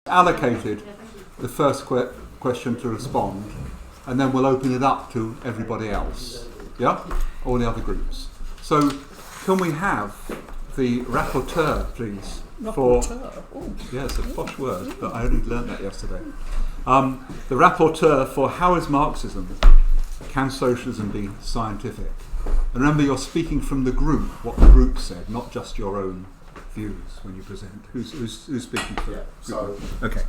allocated the first question to respond, and then we'll open it up to everybody else. Yeah? All the other groups. So, can we have the rapporteur, please? Rapporteur? Yeah, it's a posh word, but I only learned that yesterday. The rapporteur for How is Marxism? Can Socialism be Scientific? And remember, you're speaking from the group, what the group said, not just your own views when you present. Who's speaking for? Yeah. So, okay.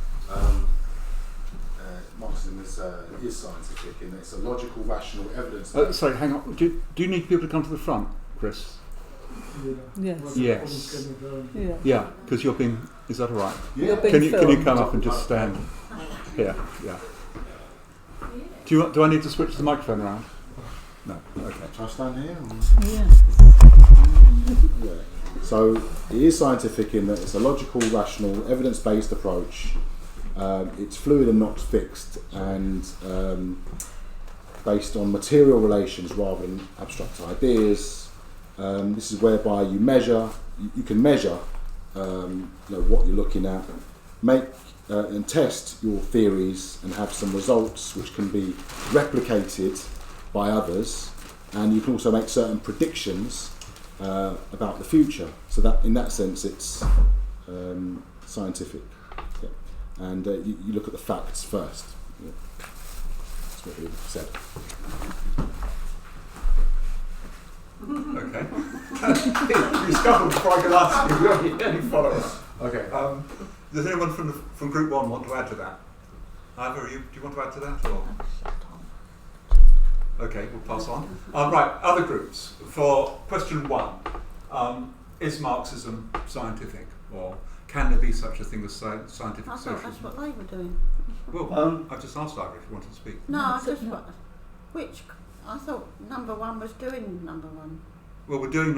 Marxism is scientific, and it's a logical, rational, evidence. Sorry, hang on. Do you need people to come to the front, Chris? Yeah. Yes. Yeah, because you're being. Is that all right? Yeah. Can you come up and just stand here? Yeah. Do I need to switch the microphone around? No. Okay. Shall I stand here? Yeah. Yeah. So it is scientific in that it's a logical, rational, evidence-based approach. It's fluid and not fixed, and based on material relations rather than abstract ideas. This is whereby you measure. You can measure, what you're looking at, make and test your theories, and have some results which can be replicated by others, and you can also make certain predictions about the future. So that, in that sense, it's scientific. Yeah. And you look at the facts first. Yeah. That's what we said. Okay. You scuttled before I could ask you. Any follow-up? Okay. Does anyone from Group 1 want to add to that? Ivor, do you want to add to that? Or? Okay, we'll pass on. Right, other groups. For question 1, is Marxism scientific? Or can there be such a thing as scientific I thought socialism? that's what they were doing. Well, I've just asked Ivor if you wanted to speak. No, I just I thought number 1 was doing number 1. Well, we're doing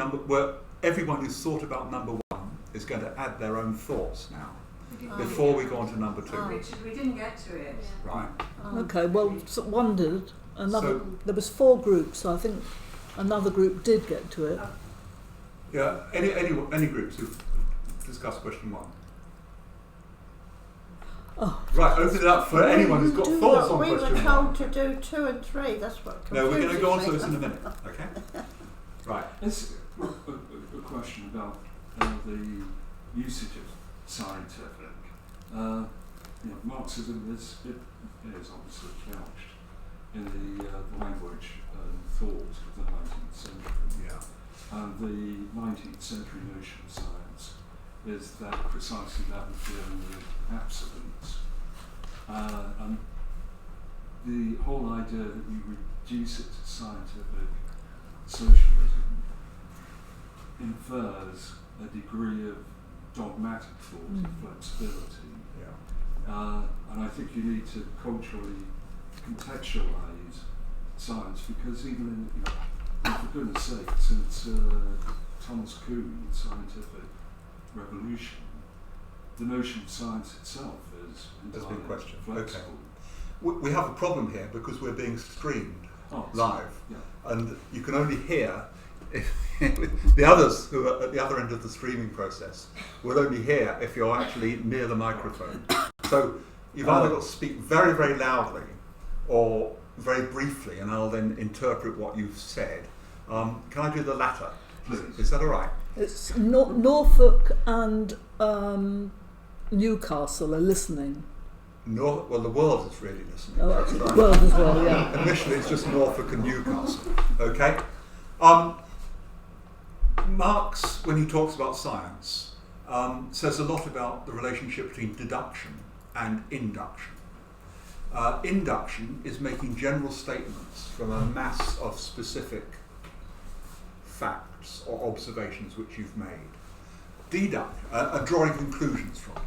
everyone who's thought about number 1 is going to add their own thoughts now. Before we go on to number 2. Richard, we didn't get to it. Right. Okay, well, one did. There was 4 groups, so I think another group did get to it. Yeah, any groups who've discussed question 1? Oh. Right, open it up for anyone who's got thoughts on question 1. We were told to do 2 and 3, that's what No, we're going to go on to confuses this me. in a minute, okay? Right. It's a question about the usage of scientific. Marxism is obviously couched in the language and thought of the 19th century. Yeah. And the 19th century notion of science is that precisely that was dealing with absolutes. And the whole idea that you reduce it to scientific socialism infers a degree of dogmatic thought and flexibility. Yeah. And I think you need to culturally contextualise science, because even for goodness sake, since Thomas Kuhn's scientific revolution, the notion of science itself is entirely flexible. Okay. We have a problem here because we're being streamed live, and you can only hear the others who are at the other end of the streaming process will only hear if you're actually near the microphone. So you've either got to speak very, very loudly or very briefly, and I'll then interpret what you've said. Can I do the latter? Is that all right? It's Norfolk and Newcastle are listening. Well, the world is really listening. Oh, That's right. world as well, yeah. Initially, it's just Norfolk and Newcastle. Okay. Marx, when he talks about science, says a lot about the relationship between deduction and induction. Induction is making general statements from a mass of specific facts or observations which you've made. Drawing conclusions from them.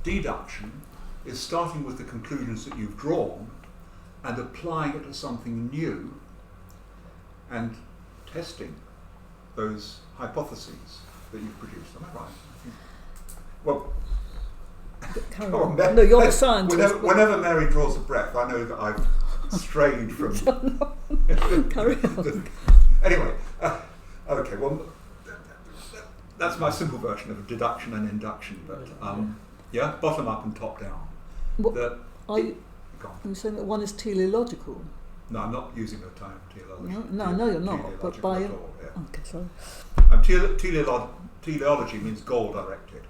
Deduction is starting with the conclusions that you've drawn and applying it to something new and testing those hypotheses that you've produced. Am I right? Well, no, you're the scientist. Whenever Mary draws a breath, I know that I've strayed from. Carry on. Anyway, okay. Well, that's my simple version of deduction and induction. But Yeah, bottom up and top down. What, That are you go on. saying that one is teleological? No, I'm not using the term teleology. No, I know you're not, but Teleological by... at all, yeah. Okay, sorry. Teleology means goal directed.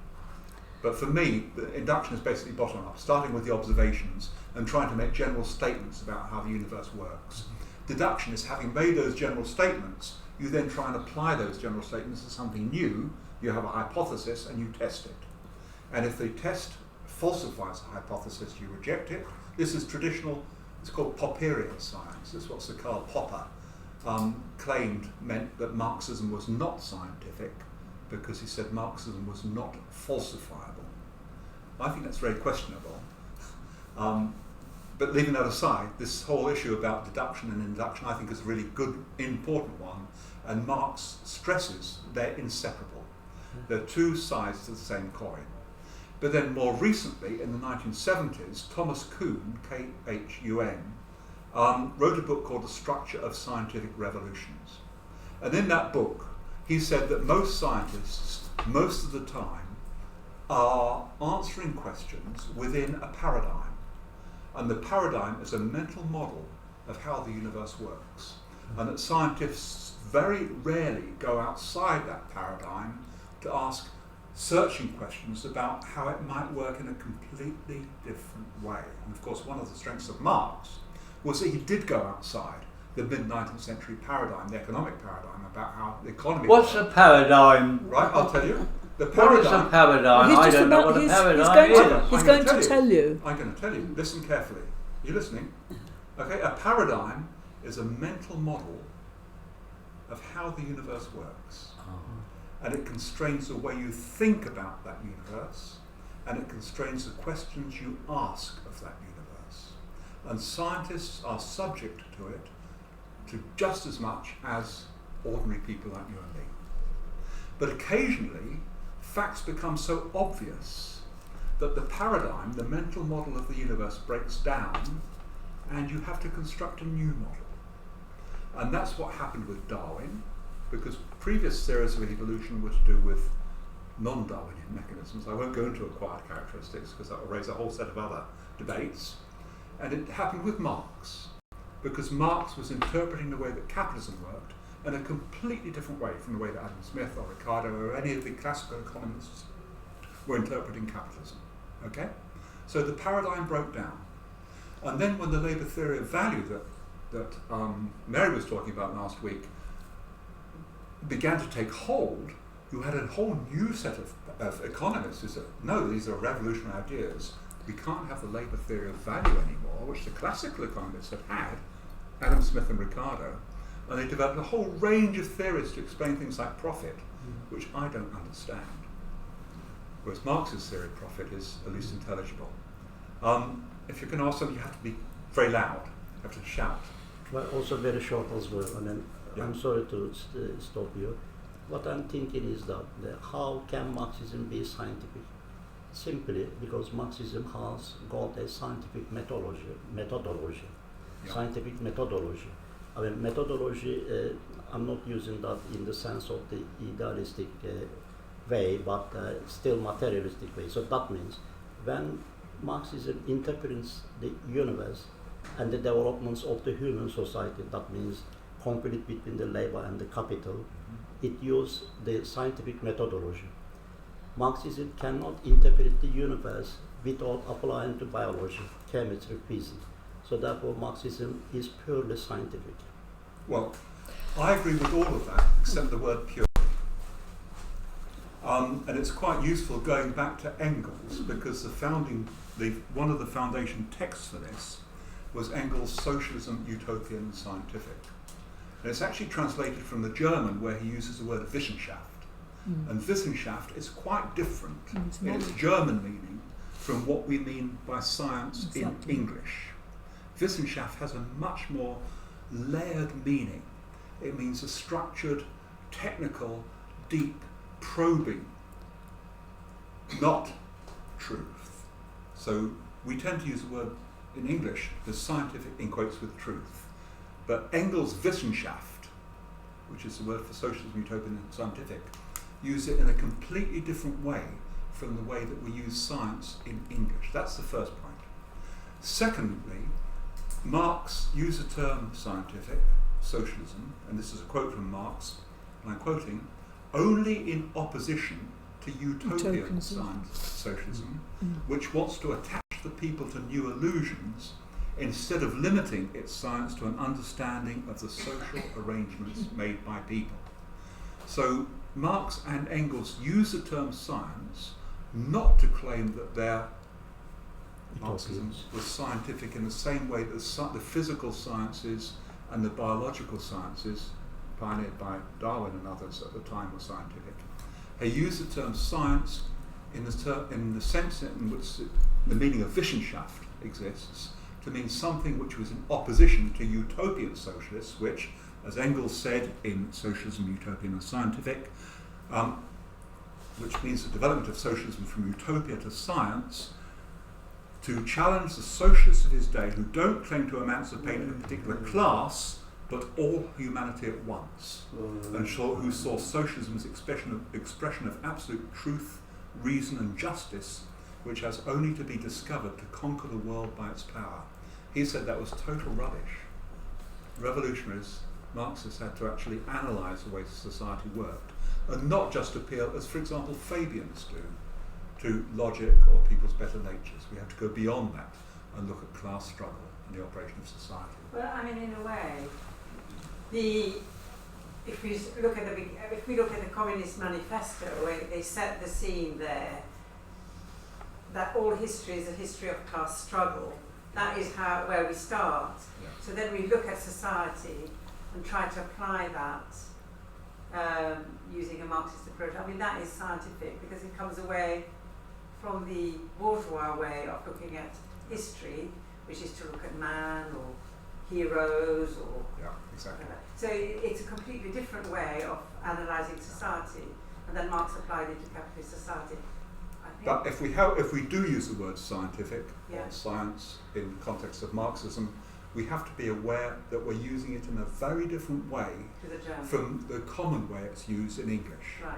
But for me, the induction is basically bottom up, starting with the observations and trying to make general statements about how the universe works. Deduction is having made those general statements, you then try and apply those general statements to something new, you have a hypothesis and you test it. And if the test falsifies a hypothesis, you reject it. This is traditional, it's called Popperian science. This is what Sir Karl Popper claimed meant that Marxism was not scientific, because he said Marxism was not falsifiable. I think that's very questionable. But leaving that aside, this whole issue about deduction and induction I think is a really good, important one, and Marx stresses they're inseparable. They're two sides to the same coin. But then more recently, in the 1970s, Thomas Kuhn, K-H-U-N, wrote a book called The Structure of Scientific Revolutions. And in that book, he said that most scientists, most of the time, are answering questions within a paradigm. And the paradigm is a mental model of how the universe works. And that scientists very rarely go outside that paradigm to ask searching questions about how it might work in a completely different way. And of course, one of the strengths of Marx was that he did go outside the mid-19th century paradigm, the economic paradigm, about how the economy What's a paradigm? Right, I'll tell you. The What is a paradigm, paradigm? Well, I don't know what a paradigm is. He's going to tell you. I'm going to tell you. Listen carefully. You listening? Okay, a paradigm is a mental model of how the universe works. And it constrains the way you think about that universe, and it constrains the questions you ask of that universe. And scientists are subject to it to just as much as ordinary people like you and me. But occasionally, facts become so obvious that the paradigm, the mental model of the universe, breaks down, and you have to construct a new model. And that's what happened with Darwin, because previous theories of evolution were to do with non-Darwinian mechanisms. I won't go into acquired characteristics because that will raise a whole set of other debates. And it happened with Marx, because Marx was interpreting the way that capitalism worked in a completely different way from the way that Adam Smith or Ricardo or any of the classical economists were interpreting capitalism. Okay? So the paradigm broke down. And then when the labour theory of value that Mary was talking about last week began to take hold, you had a whole new set of economists who said, no, these are revolutionary ideas. We can't have the labour theory of value anymore, which the classical economists had, Adam Smith and Ricardo, and they developed a whole range of theories to explain things like profit, which I don't understand. Whereas Marx's theory of profit is at least intelligible. If you're going to ask something, you have to be very loud, you have to shout. But also very short as well. I mean, Yeah. I'm sorry to stop you. What I'm thinking is that how can Marxism be scientific? Simply because Marxism has got a scientific methodology. Yeah. Scientific methodology. I mean, methodology, I'm not using that in the sense of the idealistic way, but still materialistic way. So that means when Marxism interprets the universe and the developments of the human society, that means conflict between the labor and the capital, it uses the scientific methodology. Marxism cannot interpret the universe without applying to biology, chemistry, physics. So therefore Marxism is purely scientific. Well, I agree with all of that, except the word pure. And it's quite useful going back to Engels, because one of the foundation texts for this was Engels' Socialism, Utopian and Scientific. And it's actually translated from the German, where he uses the word Wissenschaft. And Wissenschaft is quite different in its German meaning from what we mean by science in English. Wissenschaft has a much more layered meaning. It means a structured, technical, deep probing, not truth. So we tend to use the word in English, the scientific in quotes with truth. But Engels' Wissenschaft, which is the word for socialism, utopian and scientific, use it in a completely different way from the way that we use science in English. That's the first point. Secondly, Marx used the term scientific socialism, and this is a quote from Marx, and I'm quoting, only in opposition to utopian science socialism, which wants to attach the people to new illusions instead of limiting its science to an understanding of the social arrangements made by people. So Marx and Engels use the term science not to claim that their Marxism was scientific in the same way that the physical sciences and the biological sciences, pioneered by Darwin and others at the time, were scientific. They use the term science in the sense in which the meaning of Wissenschaft exists, to mean something which was in opposition to utopian socialists, which, as Engels said in Socialism, Utopian and Scientific, which means the development of socialism from utopia to science, to challenge the socialists of his day who don't claim to emancipate a particular class, but all humanity at once, and who saw socialism as expression of absolute truth, reason and justice, which has only to be discovered to conquer the world by its power. He said that was total rubbish. Revolutionaries, Marxists, had to actually analyse the way society worked, and not just appeal, as for example Fabians do, to logic or people's better natures. We have to go beyond that and look at class struggle and the operation of society. Well, I mean, in a way, if we look at the Communist Manifesto, where they set the scene there, that all history is a history of class struggle. That is where we start. Yeah. So then we look at society and try to apply that using a Marxist approach. I mean, that is scientific because it comes away from the bourgeois way of looking at history, which is to look at man or heroes or... Yeah, exactly. So it's a completely different way of analysing society, and then Marx applied it to capitalist society. But if we do use the word scientific or science in the context of Marxism, we have to be aware that we're using it in a very different way from the common way it's used in English. Right.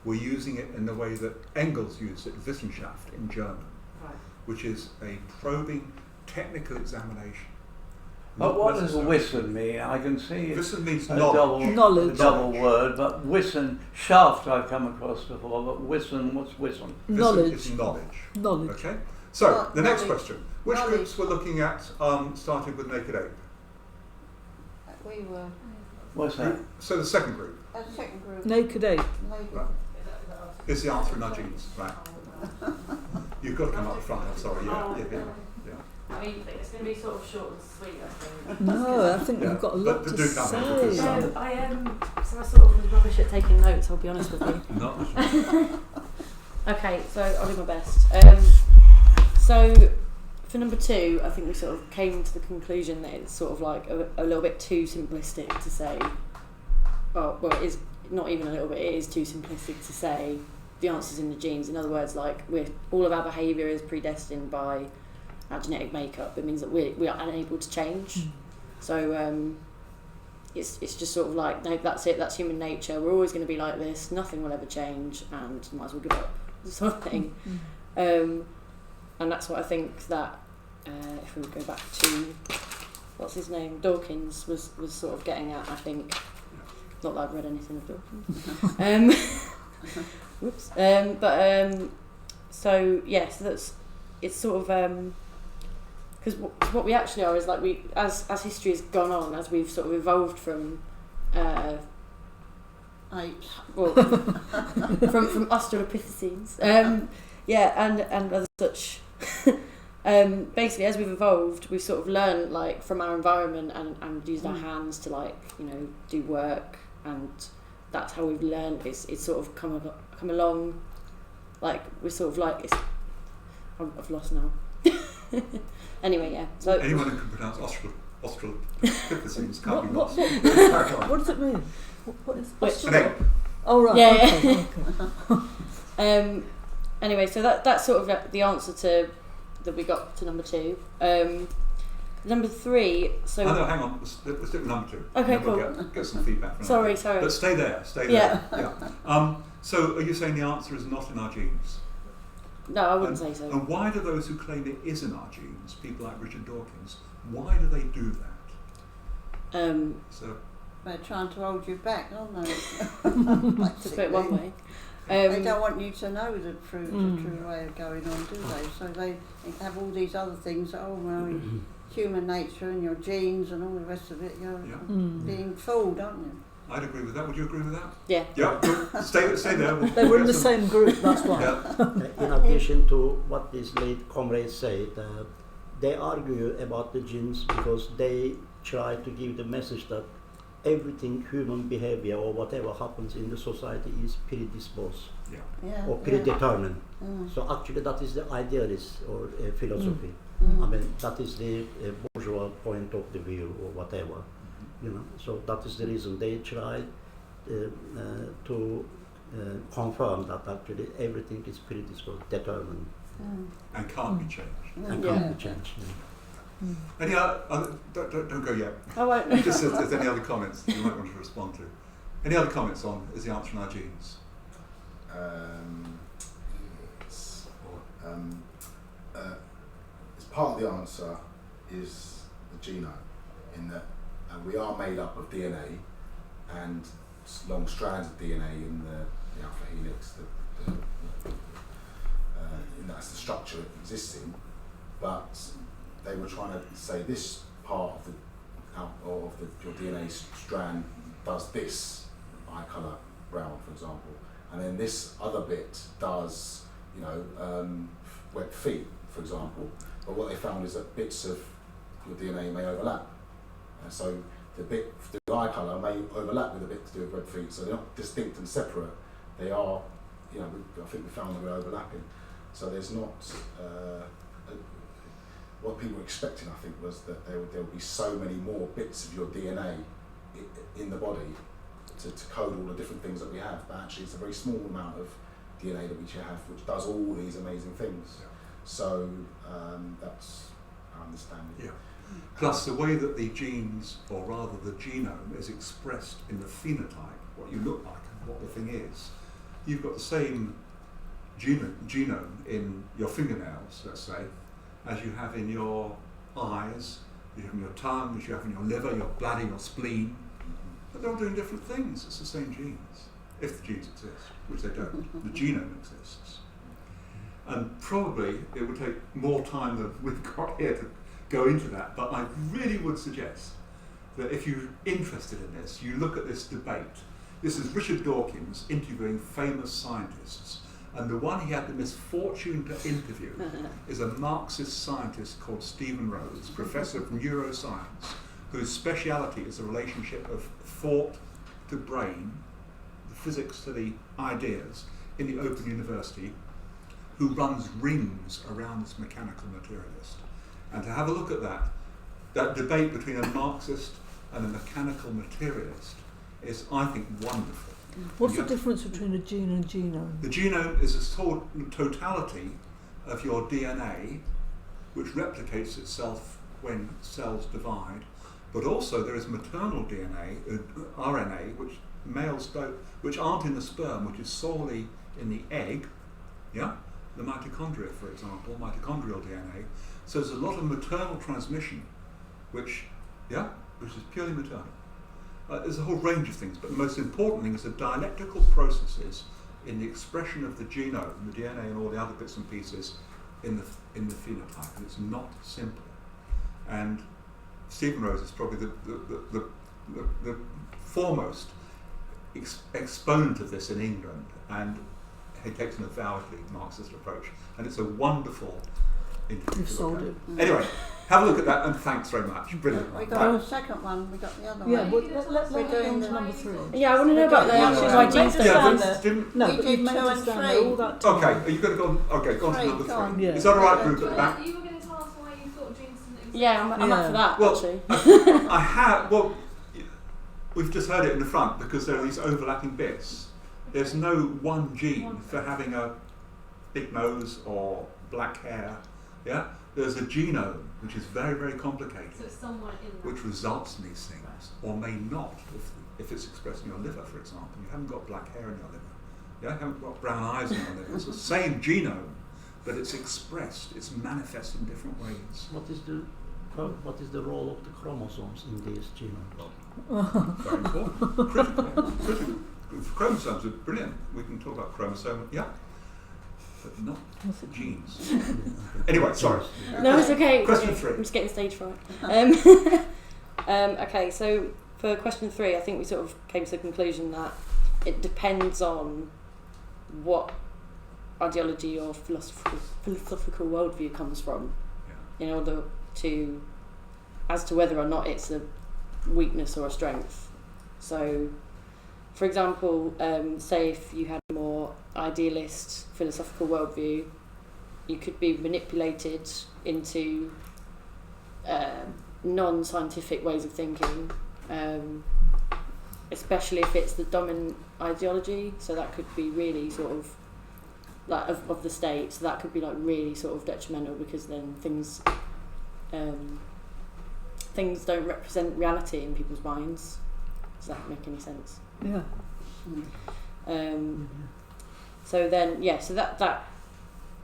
We're using it in the way that Engels used it, Wissenschaft, in German, which is a probing technical examination. But what does Wissen mean? I can see Wissen means knowledge. A double word, but Wissen, shaft I've come across before, but Wissen, what's Wissen? Knowledge. Wissen is knowledge. Knowledge. Okay. So the next question: which groups we're looking at, starting with Naked Ape? We were. What's that? So the second group. Second group. Naked Ape. Right. Is the answer in our genes? Right. You've got to come up front. I'm sorry. Yeah. I mean, it's going to be sort of short and sweet, I think. No, I think we've got a lot to say. No, so I sort of was rubbish at taking notes, I'll be honest with you. Not Okay, so I'll do my best. So for number 2, I think we sort of came to the conclusion that it's sort of like a little bit too simplistic to say, well, it is not even a little bit, it is too simplistic to say the answer's in the genes. In other words, like all of our behaviour is predestined by our genetic makeup. It means that we are unable to change. So it's just sort of like, no, that's it, that's human nature, we're always going to be like this, nothing will ever change, and might as well give up, sort of thing. And that's what I think that if we go back to what's his name, Dawkins was sort of getting at, I think. Not that I've read anything of Dawkins. Whoops. So yes, it's sort of because what we actually are is like we as history has gone on, as we've sort of evolved from apes, well, from Australopithecines, and other such. Basically, as we've evolved, we've sort of learned like from our environment and used our hands to like do work, and that's how we've learned. It's sort of come along, like we're sort of like I've lost now. Anyway, yeah. So anyone who can pronounce Australopithecines can't be lost. What does it mean? What is an ape? Oh right. Yeah. Okay. Anyway, so that's sort of the answer to that we got to number 2. Number 3. So no, hang on. Let's do it with number 2. Okay, cool. We'll get some feedback. From sorry. But stay there. Yeah. Yeah. So are you saying the answer is not in our genes? No, I wouldn't say so. And why do those who claim it is in our genes, people like Richard Dawkins, why do they do that? So they're trying to hold you back, aren't they? to put it one way. They don't want you to know the true way of going on, do they? So they have all these other things. Oh well, human nature and your genes and all the rest of it. You're being fooled, aren't you? I'd agree with that. Would you agree with that? Yeah. Yeah. Stay there. They were in the same group. That's why. In addition to what these late comrades said, they argue about the genes because they try to give the message that everything human behavior or whatever happens in the society is predisposed or predetermined. So actually that is the idealist or philosophy. I mean, that is the bourgeois point of the view or whatever. You know, so that is the reason they try to confirm that actually everything is predisposed, determined, and can't be changed. and can't be changed. Any other? Don't go yet. I won't. Just if there's any other comments you might want to respond to. Any other comments on is the answer in our genes? It's part of the answer is the genome, in that we are made up of DNA and long strands of DNA in the alpha helix. And that's the structure it exists in. But they were trying to say this part of your DNA strand does this, eye colour brown, for example, and then this other bit does, webbed feet, for example. But what they found is that bits of your DNA may overlap, and so the eye colour may overlap with a bit to do with webbed feet. So they're not distinct and separate. They are, I think we found them overlapping. So there's not. What people were expecting, I think, was that there would be so many more bits of your DNA in the body to code all the different things that we have. But actually, it's a very small amount of DNA that we have, which does all these amazing things. Yeah. So that's our understanding. Yeah. Plus, the way that the genes, or rather the genome, is expressed in the phenotype, what you look like and what the thing is, you've got the same genome in your fingernails, let's say, as you have in your eyes, you have in your tongue, as you have in your liver, your bladder, your spleen. But they're all doing different things. It's the same genes, if the genes exist, which they don't. The genome exists. And probably it would take more time than we've got here to go into that, but I really would suggest that if you're interested in this, you look at this debate. This is Richard Dawkins interviewing famous scientists. And the one he had the misfortune to interview is a Marxist scientist called Stephen Rose, professor of neuroscience, whose speciality is the relationship of thought to brain, the physics to the ideas, in the Open University, who runs rings around this mechanical materialist. And to have a look at that debate between a Marxist and a mechanical materialist is, I think, wonderful. What's the difference between a gene and genome? The genome is a totality of your DNA, which replicates itself when cells divide, but also there is maternal DNA, RNA, which males don't, which aren't in the sperm, which is solely in the egg, the mitochondria, for example, mitochondrial DNA. So there's a lot of maternal transmission, which is purely maternal. There's a whole range of things, but the most important thing is the dialectical processes in the expression of the genome, the DNA and all the other bits and pieces in the phenotype, and it's not simple. And Stephen Rose is probably the foremost exponent of this in England, and he takes an avowedly Marxist approach, and it's a wonderful interview. You've sold it. Anyway, have a look at that, and thanks very much. Brilliant. We got the second one, we got the other Yeah, one. let's go on to number 3. Yeah, I want to know about why genes don't stand. No, We but did you've made 2 us and stand 3. there all that time. Okay, are you going to go on? Okay, go on to Three, number go on. 3. Yeah. Is that all right, group at the back? You were going to tell us why you thought genes didn't exist. Yeah, I'm up for that, Well, actually. I have. Well, we've just heard it in the front because there are these overlapping bits. There's no one gene for having a big nose or black hair. Yeah, there's a genome which is very, very complicated, So it's somewhere in that. which results in these things, or may not if it's expressed in your liver, for example. You haven't got black hair in your liver. Yeah, you haven't got brown eyes in your liver. It's the same genome, but it's expressed, it's manifest in different ways. What is the role of the chromosomes in these genomes? Very important, critical. Chromosomes are brilliant. We can talk about chromosomes, yeah, but not genes. Anyway, sorry. No, it's okay. Question 3. I'm just getting stage fright. Okay, so for question 3, I think we sort of came to the conclusion that it depends on what ideology or philosophical worldview comes from, in order to, as to whether or not it's a weakness or a strength. So, for example, say if you had a more idealist philosophical worldview, you could be manipulated into non-scientific ways of thinking, especially if it's the dominant ideology. So that could be really sort of like of the state. So that could be like really sort of detrimental, because then things don't represent reality in people's minds. Does that make any sense? Yeah. So then, so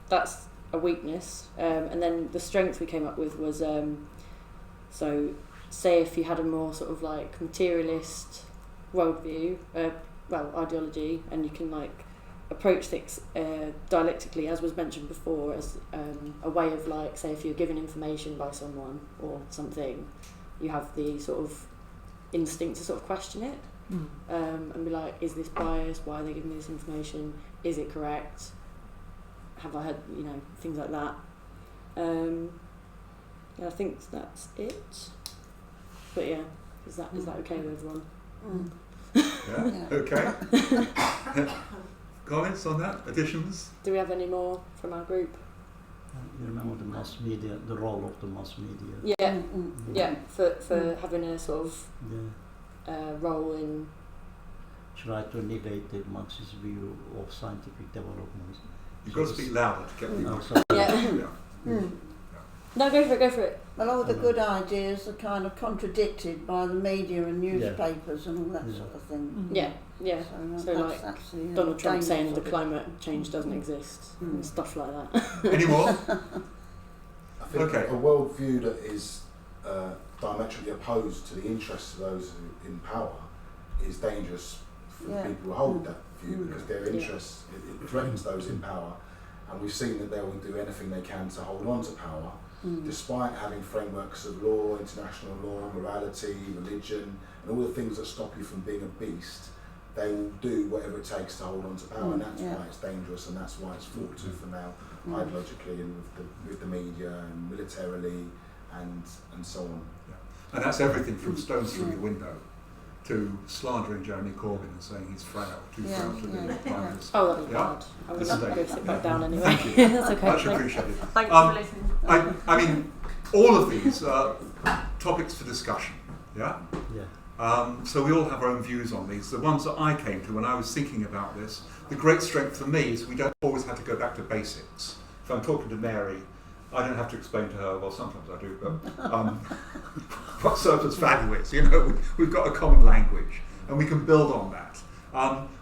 that's a weakness, and then the strength we came up with was so say if you had a more sort of like materialist worldview, ideology, and you can like approach things dialectically, as was mentioned before, as a way of like, say if you're given information by someone or something, you have the sort of instinct to sort of question it. And be like, is this biased? Why are they giving me this information? Is it correct? Have I had, things like that. I think that's it. But yeah, is that okay with everyone? Yeah. Okay. Comments on that? Additions? Do we have any more from our group? You remember the mass media, the role of the mass media? Yeah. For having a sort of role in try to negate the Marxist view of scientific development. You've got to speak louder to get people. No, go for it. Well, all the good ideas are kind of contradicted by the media and newspapers and all that sort of thing. So like that's Donald Trump saying the climate change doesn't exist and stuff like that. Any more? I think a worldview that is diametrically opposed to the interests of those in power is dangerous for the people who hold that view, because their interests, it threatens those in power, and we've seen that they will do anything they can to hold on to power, despite having frameworks of law, international law, morality, religion, and all the things that stop you from being a beast. They will do whatever it takes to hold on to power, and that's why it's dangerous, and that's why it's fought to for now, ideologically and with the media and militarily and so on. And that's everything from stones through your window to slandering Jeremy Corbyn and saying he's frail, too frail to be Prime Minister. Oh, that'd be bad. I would have to go sit back down anyway. Thank you. That's okay. Much appreciated. Thanks for listening. I mean, all of these are topics for discussion, so we all have our own views on these. The ones that I came to when I was thinking about this, the great strength for me is we don't always have to go back to basics. If I'm talking to Mary, I don't have to explain to her, well sometimes I do, but what surplus value is. We've got a common language and we can build on that.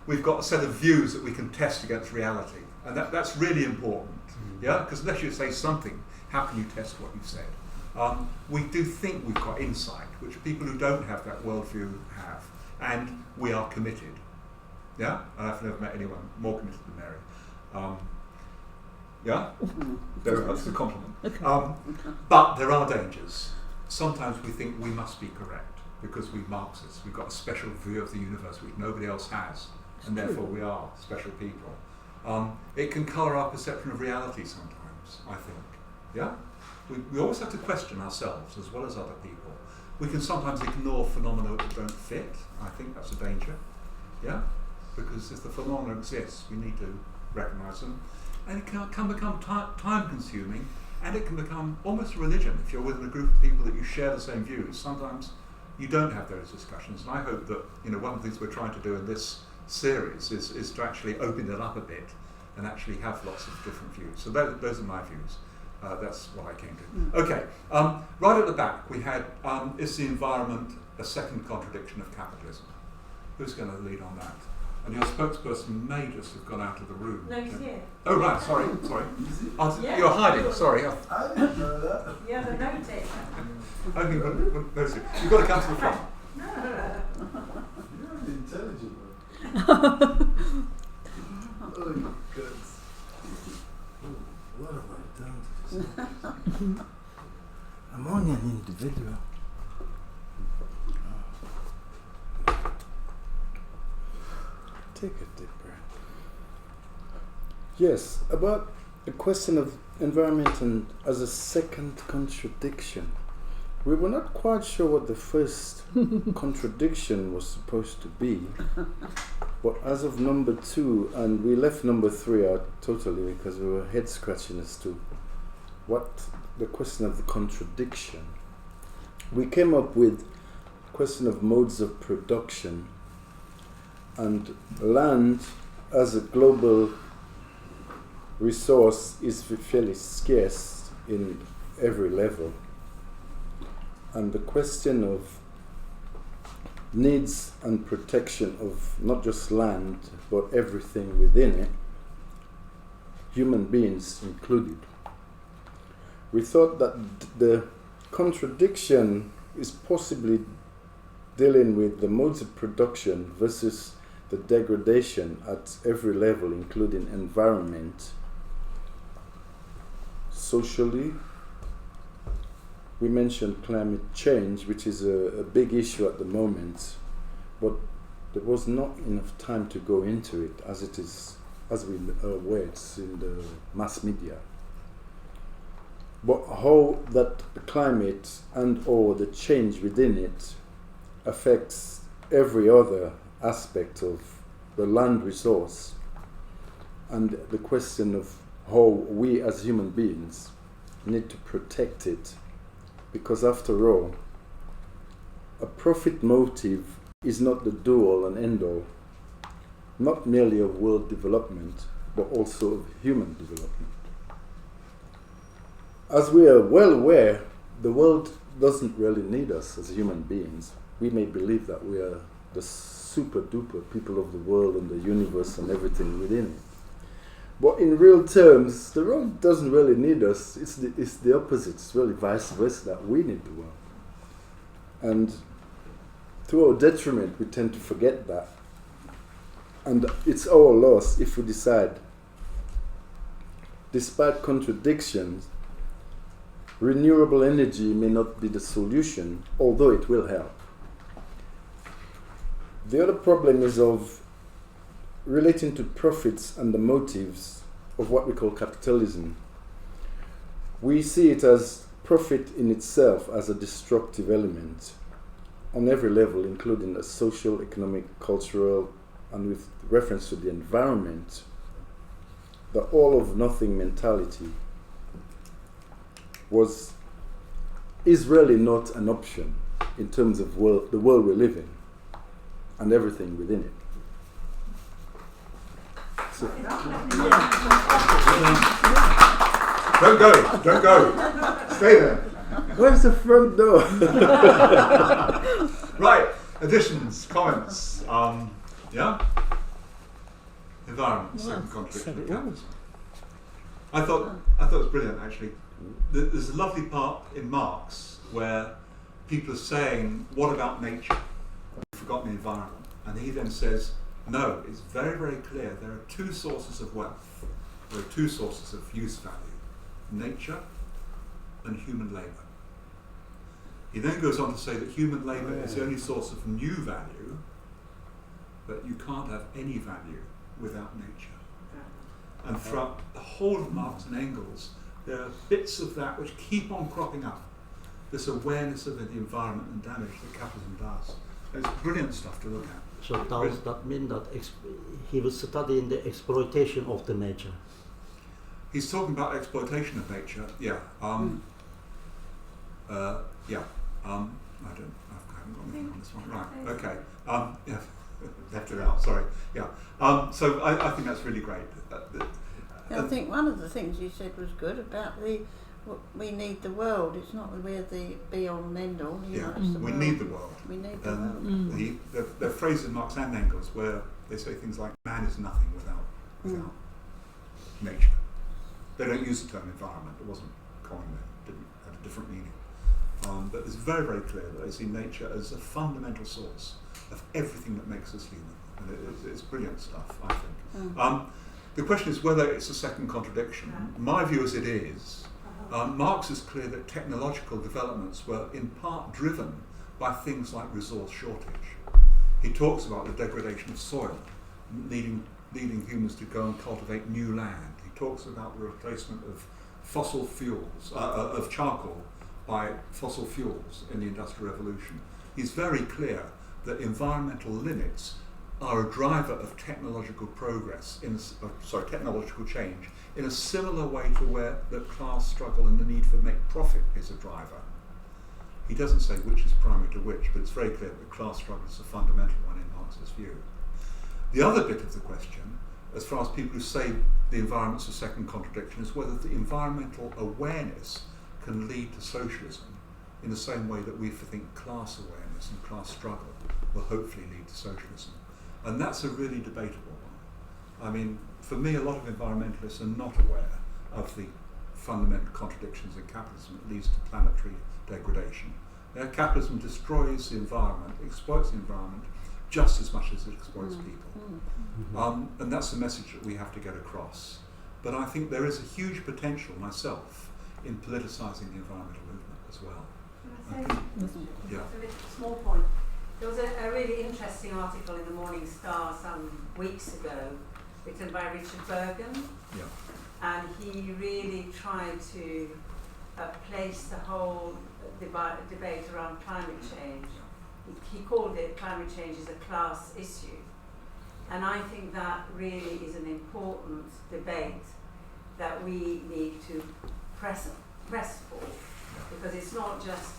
We've got a set of views that we can test against reality, and that's really important, because unless you say something, how can you test what you've said? We do think we've got insight, which people who don't have that worldview have, and we are committed. And I've never met anyone more committed than Mary. That's a compliment. But there are dangers. Sometimes we think we must be correct because we're Marxists. We've got a special view of the universe which nobody else has, and therefore we are special people. It can colour our perception of reality sometimes, I think. We always have to question ourselves as well as other people. We can sometimes ignore phenomena that don't fit. I think that's a danger. Because if the phenomena exists, we need to recognise them. And it can become time consuming, and it can become almost a religion if you're within a group of people that you share the same views. Sometimes you don't have those discussions, and I hope that one of the things we're trying to do in this series is to actually open it up a bit and actually have lots of different views. So those are my views. That's what I came to. Okay, right at the back we had, is the environment a second contradiction of capitalism? Who's going to lead on that? and your spokesperson may just have gone out of the room. No, he's here. Oh right, sorry. Yeah. You're hiding. Sorry. I didn't know that. Yeah, the note taker. Okay, well, those two. You've got to come to the front. No. You're an intelligent one. Oh, God. What have I done to this? I'm only an individual. Take a deep breath. Yes, about the question of environment and as a second contradiction. We were not quite sure what the first contradiction was supposed to be, but as of number 2, and we left number 3 out totally because we were head scratching as to what the question of the contradiction. We came up with the question of modes of production, and land as a global resource is fairly scarce in every level. And the question of needs and protection of not just land, but everything within it, human beings included. We thought that the contradiction is possibly dealing with the modes of production versus the degradation at every level, including environment, socially. We mentioned climate change, which is a big issue at the moment, but there was not enough time to go into it as it is, as we are aware, it's in the mass media. But how that the climate and or the change within it affects every other aspect of the land resource, and the question of how we as human beings need to protect it, because after all, a profit motive is not the do-all and end-all, not merely of world development, but also of human development. As we are well aware, the world doesn't really need us as human beings. We may believe that we are the super duper people of the world and the universe and everything within it. But in real terms, the world doesn't really need us. It's the opposite. It's really vice versa, that we need the world. And to our detriment, we tend to forget that. And it's our loss if we decide, despite contradictions, renewable energy may not be the solution, although it will help. The other problem is of relating to profits and the motives of what we call capitalism. We see it as profit in itself as a destructive element on every level, including a social, economic, cultural, and with reference to the environment. The all of nothing mentality is really not an option in terms of the world we live in and everything within it. So, Don't go. Stay there. Where's the front door? Right. Additions, comments. Yeah. Environment. Second contradiction of capitalism. I thought it was brilliant actually. There's a lovely part in Marx where people are saying, "What about nature? We've forgotten the environment," and he then says, "No, it's very, very clear. There are two sources of wealth. There are two sources of use value: nature and human labour." He then goes on to say that human labour is the only source of new value, but you can't have any value without nature. And throughout the whole of Marx and Engels, there are bits of that which keep on cropping up. This awareness of the environment and damage that capitalism does. It's brilliant stuff to look at. So does that mean that he was studying the exploitation of the nature? He's talking about exploitation of nature. Yeah. I haven't got anything on this one. Right. Okay. Yeah. Left it out. Sorry. Yeah. So I think that's really great. I think one of the things you said was good about we need the world. It's not that we're the be all and end all. Yeah, we need the world. We need the world. The phrase in Marx and Engels where they say things like man is nothing without nature. They don't use the term environment. It wasn't common then. It had a different meaning. But it's very, very clear that they see nature as a fundamental source of everything that makes us human. And it's brilliant stuff, I think. The question is whether it's a second contradiction. My view is it is. Marx is clear that technological developments were in part driven by things like resource shortage. He talks about the degradation of soil, leading humans to go and cultivate new land. He talks about the replacement of fossil fuels, of charcoal by fossil fuels in the Industrial Revolution. He's very clear that environmental limits are a driver of technological progress, technological change, in a similar way to where the class struggle and the need for make profit is a driver. He doesn't say which is primary to which, but it's very clear that the class struggle is a fundamental one in Marx's view. The other bit of the question, as far as people who say the environment's a second contradiction, is whether the environmental awareness can lead to socialism in the same way that we think class awareness and class struggle will hopefully lead to socialism. And that's a really debatable one. I mean, for me, a lot of environmentalists are not aware of the fundamental contradictions in capitalism that leads to planetary degradation. Capitalism destroys the environment, exploits the environment just as much as it exploits people. And that's the message that we have to get across. But I think there is a huge potential, myself, in politicising the environmental movement as well. Yeah. A small point. There was a really interesting article in the Morning Star some weeks ago, written by Richard Bergen, and he really tried to place the whole debate around climate change. He called it climate change is a class issue, and I think that really is an important debate that we need to press for, because it's not just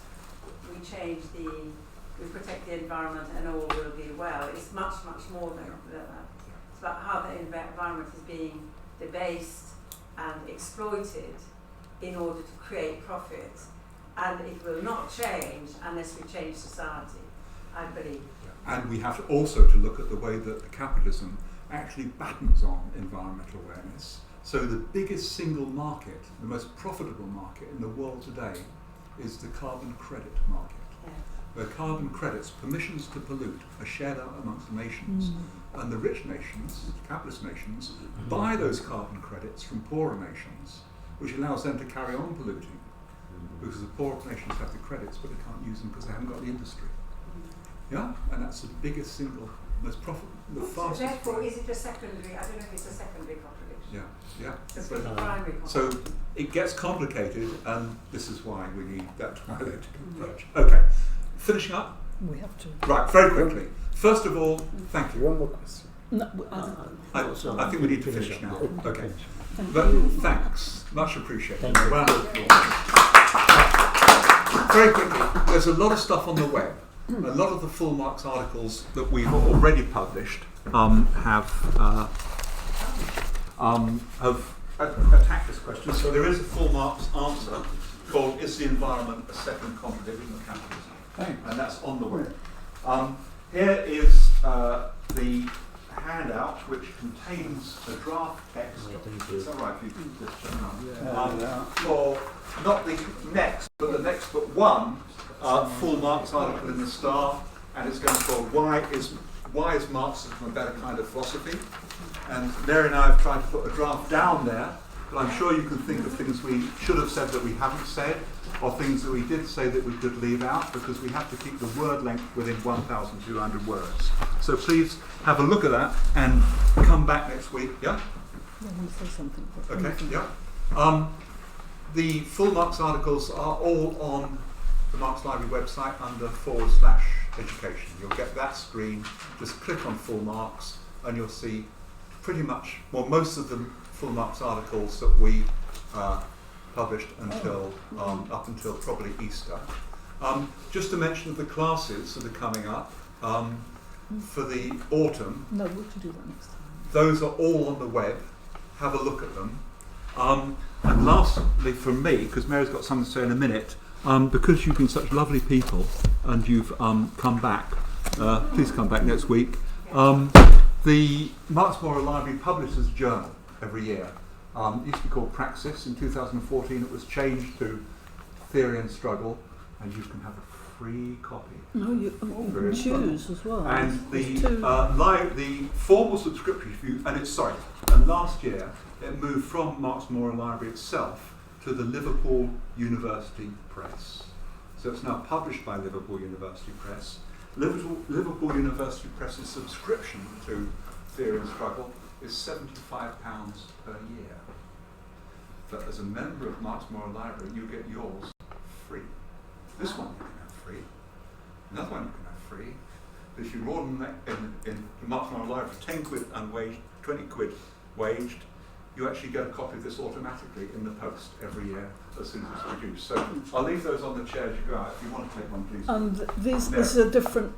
we protect the environment and all will be well. It's much, much more than that. It's about how the environment is being debased and exploited in order to create profit. And it will not change unless we change society, I believe. And we have also to look at the way that the capitalism actually battens on environmental awareness. So the biggest single market, the most profitable market in the world today is the carbon credit market. Where carbon credits, permissions to pollute, are shared out amongst the nations. And the rich nations, capitalist nations, buy those carbon credits from poorer nations, which allows them to carry on polluting. Because the poorer nations have the credits, but they can't use them because they haven't got the industry. Yeah? And that's the biggest single, most profitable, the fastest. So therefore, is it a secondary, I don't know if it's a secondary contradiction. Yeah. It's a primary contradiction. So it gets complicated, and this is why we need that dialectical approach. Okay. Finishing up? We have to. Right, very quickly. First of all, thank you. One more question. No, I think we need to finish now. Okay. But thanks. Much appreciated. Thank you. Round of applause. Very quickly, there's a lot of stuff on the web. A lot of the full Marx articles that we've already published have attacked this question. So there is a full Marx answer called "Is the environment a second contradiction of capitalism?" And that's on the web. Here is the handout, which contains a draft text. Is that right? For not the next, but the next but one full Marx article in the Star, and it's going for why is Marxism a better kind of philosophy? And Mary and I have tried to put a draft down there, but I'm sure you can think of things we should have said that we haven't said, or things that we did say that we could leave out, because we have to keep the word length within 1,200 words. So please have a look at that and come back next week. Yeah? Yeah, I want to say something. Okay, yeah. The full Marx articles are all on the Marx Library website under /education. You'll get that screen, just click on full Marx and you'll see pretty much, well, most of the full Marx articles that we published until up until probably Easter. Just to mention the classes that are coming up for the autumn. No, we can do that next time. Those are all on the web. Have a look at them. And lastly, from me, because Mary's got something to say in a minute, because you've been such lovely people and you've come back, please come back next week. The Marx Memorial Library publishes a journal every year. It used to be called Praxis. In 2014 it was changed to Theory and Struggle, and you can have a free copy. No, you can choose as well. And the formal subscription, and last year it moved from Marx Memorial Library itself to the Liverpool University Press. So it's now published by Liverpool University Press. Liverpool University Press's subscription to Theory and Struggle is £75 per year. But as a member of Marx Memorial Library, you get yours free. This one you can have free. Another one you can have free. But if you order in the Marx Memorial Library for 10 quid unwaged, 20 quid waged, you actually get a copy of this automatically in the post every year as soon as it's produced. So I'll leave those on the chair as you go out. If you want to take one, please. And this is a different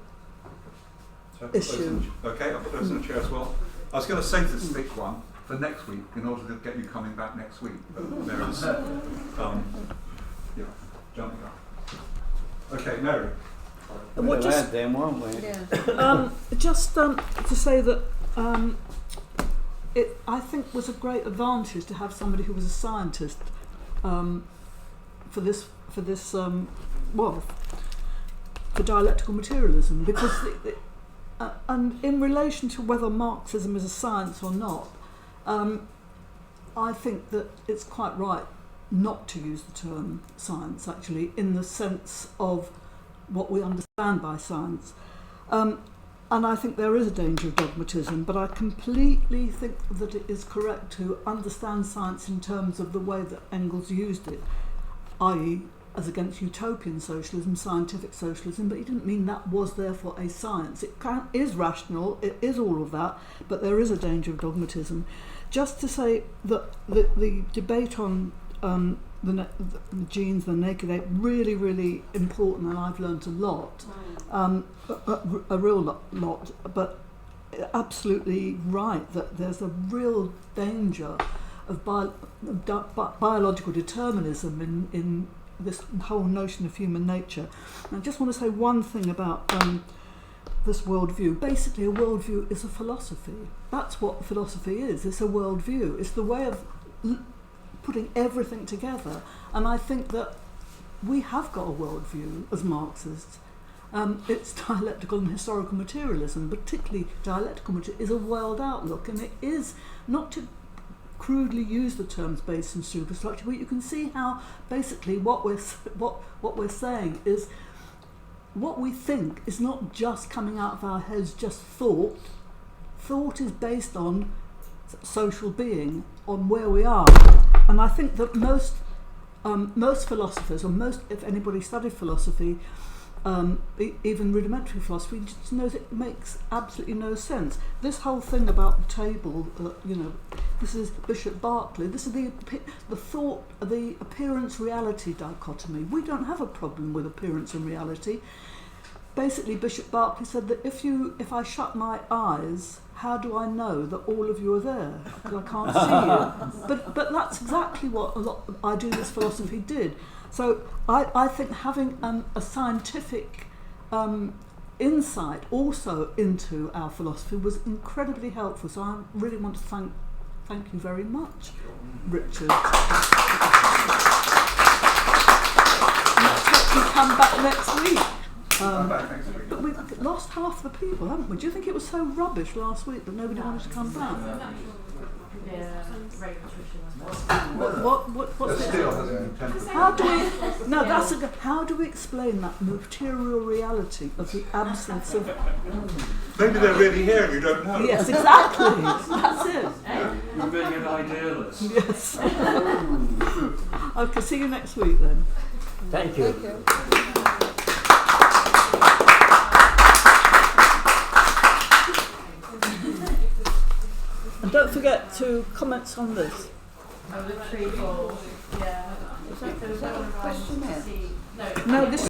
issue. Okay, I'll put those in the chair as well. I was going to save this thick one for next week in order to get you coming back next week. But there is, jumping up. Okay, Mary. We'll just then, won't we? Yeah. Just to say that it, I think, was a great advantage to have somebody who was a scientist for dialectical materialism, because and in relation to whether Marxism is a science or not, I think that it's quite right not to use the term science, actually, in the sense of what we understand by science. And I think there is a danger of dogmatism, but I completely think that it is correct to understand science in terms of the way that Engels used it, i.e. as against utopian socialism, scientific socialism, but he didn't mean that was therefore a science. It is rational, it is all of that, but there is a danger of dogmatism. Just to say that the debate on the genes, the naked ape, really, really important, and I've learnt a lot, a real lot, but absolutely right that there's a real danger of biological determinism in this whole notion of human nature. And I just want to say one thing about this worldview. Basically, a worldview is a philosophy. That's what philosophy is. It's a worldview. It's the way of putting everything together. And I think that we have got a worldview as Marxists. It's dialectical and historical materialism, particularly dialectical materialism, is a world outlook, and it is not to crudely use the terms base and superstructure, but you can see how basically what we're saying is what we think is not just coming out of our heads, just thought. Thought is based on social being, on where we are, and I think that most philosophers, or most, if anybody studied philosophy, even rudimentary philosophy, just knows it makes absolutely no sense. This whole thing about the table, this is Bishop Berkeley. This is the appearance-reality dichotomy. We don't have a problem with appearance and reality. Basically, Bishop Berkeley said that if I shut my eyes, how do I know that all of you are there? Because I can't see you. But that's exactly what a lot of idealist philosophy did. So I think having a scientific insight also into our philosophy was incredibly helpful. So I really want to thank you very much, Richard. Let's hope you come back next week. But we've lost half the people, haven't we? Do you think it was so rubbish last week that nobody wanted to come back? Yeah, very nutrition. What's it? How do we explain that material reality of the absence of? Maybe they're really here and you don't know. Yes, exactly. That's it. You're being an idealist. Yes. Okay, see you next week then. Thank you. Thank you. And don't forget to comment on this. Oh, the tree ball. Yeah. Is that a questionnaire? No, No, this